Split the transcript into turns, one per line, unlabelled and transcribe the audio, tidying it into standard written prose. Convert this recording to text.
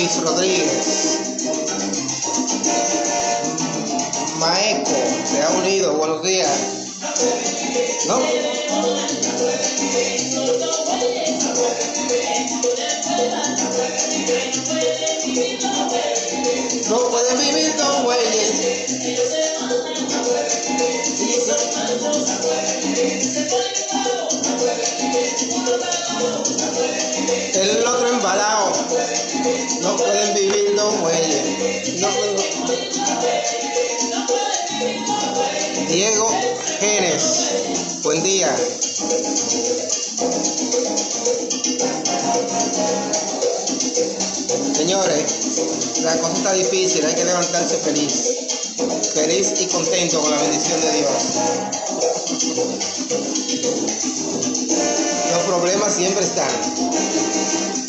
Félix Rodríguez. Maeco se ha unido. Buenos días. ¿No? No pueden vivir dos güeyes. El otro embalado. No pueden vivir dos güeyes. No pueden... Diego Genes. Buen día. Señores, la cosa está difícil, hay que levantarse feliz y contento con la bendición de Dios. Los problemas siempre están.